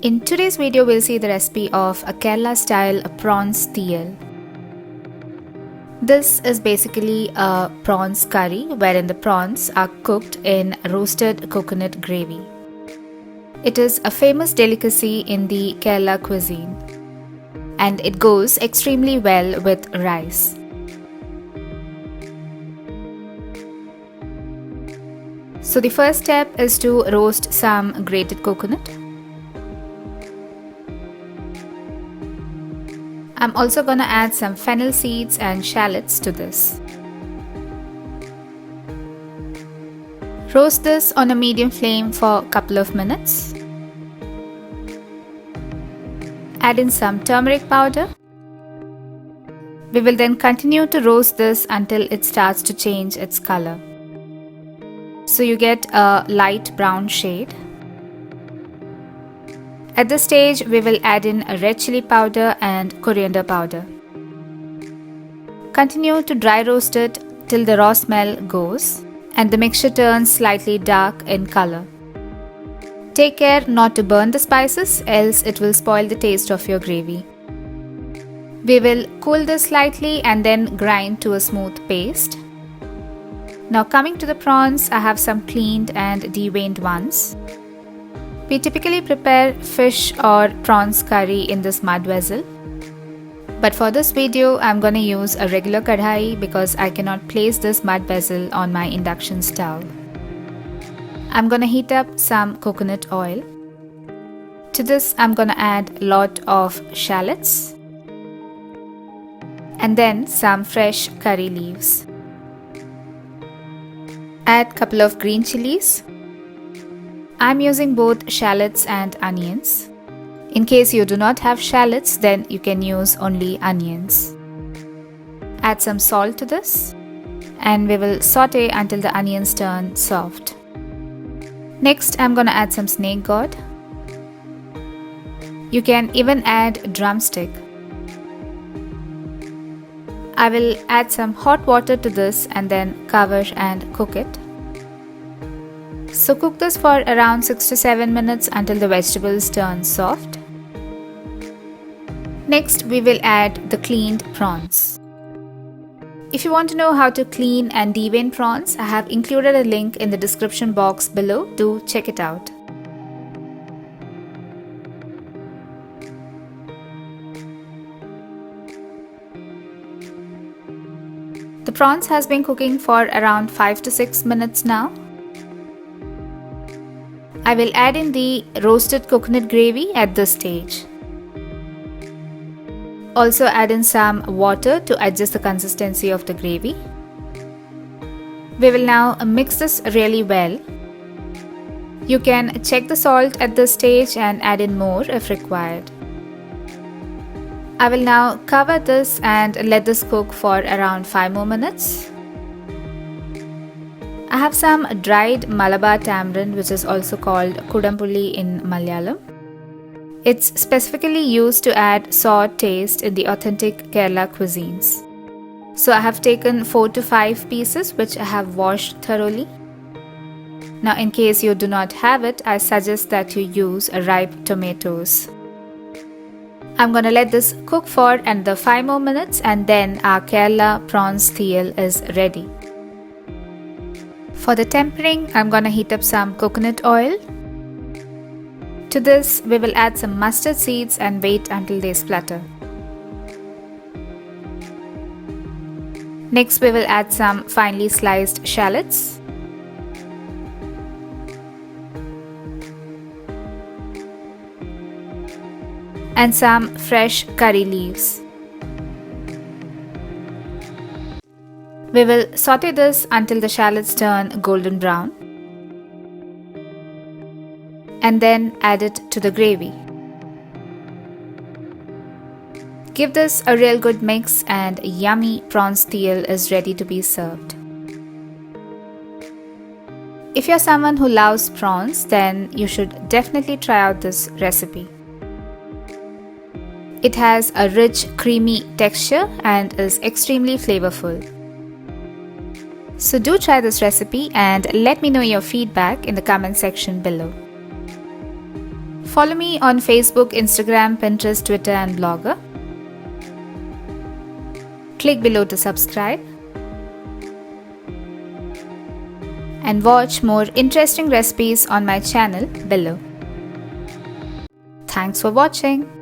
In today's video, we'll see the recipe of a Kerala style Prawns Theeyal. This is basically a prawns curry wherein the prawns are cooked in roasted coconut gravy. It is a famous delicacy in the Kerala cuisine and it goes extremely well with rice. So the first step is to roast some grated coconut. I'm also going to add some fennel seeds and shallots to this. Roast this on a medium flame for a couple of minutes. Add in some turmeric powder. We will then continue to roast this until it starts to change its color. So you get a light brown shade. At this stage, we will add in a red chilli powder and coriander powder. Continue to dry roast it till the raw smell goes and the mixture turns slightly dark in color. Take care not to burn the spices, else it will spoil the taste of your gravy. We will cool this slightly and then grind to a smooth paste. Now coming to the prawns, I have some cleaned and deveined ones. We typically prepare fish or prawns curry in this mud vessel. But for this video, I'm going to use a regular kadhai because I cannot place this mud vessel on my induction stove. I'm going to heat up some coconut oil. To this, I'm going to add a lot of shallots and then some fresh curry leaves. Add a couple of green chilies. I'm using both shallots and onions. In case you do not have shallots, then you can use only onions. Add some salt to this and we will saute until the onions turn soft. Next, I'm going to add some snake gourd. You can even add drumstick. I will add some hot water to this and then cover and cook it. So cook this for around 6 to 7 minutes until the vegetables turn soft. Next, we will add the cleaned prawns. If you want to know how to clean and devein prawns, I have included a link in the description box below. Do check it out. The prawns has been cooking for around 5 to 6 minutes now. I will add in the roasted coconut gravy at this stage. Also add in some water to adjust the consistency of the gravy. We will now mix this really well. You can check the salt at this stage and add in more if required. I will now cover this and let this cook for around 5 more minutes. I have some dried Malabar Tamarind, which is also called Kudampulli in Malayalam. It's specifically used to add sour taste in the authentic Kerala cuisines. So I have taken 4 to 5 pieces which I have washed thoroughly. Now in case you do not have it, I suggest that you use ripe tomatoes. I'm going to let this cook for another 5 more minutes and then our Kerala Prawns Theeyal is ready. For the tempering, I'm going to heat up some coconut oil. To this, we will add some mustard seeds and wait until they splutter. Next, we will add some finely sliced shallots. And some fresh curry leaves. We will saute this until the shallots turn golden brown and then add it to the gravy. Give this a real good mix and yummy prawns theeyal is ready to be served. If you're someone who loves prawns, then you should definitely try out this recipe. It has a rich, creamy texture and is extremely flavorful. So do try this recipe and let me know your feedback in the comment section below. Follow me on Facebook, Instagram, Pinterest, Twitter and Blogger. Click below to subscribe and watch more interesting recipes on my channel below. Thanks for watching.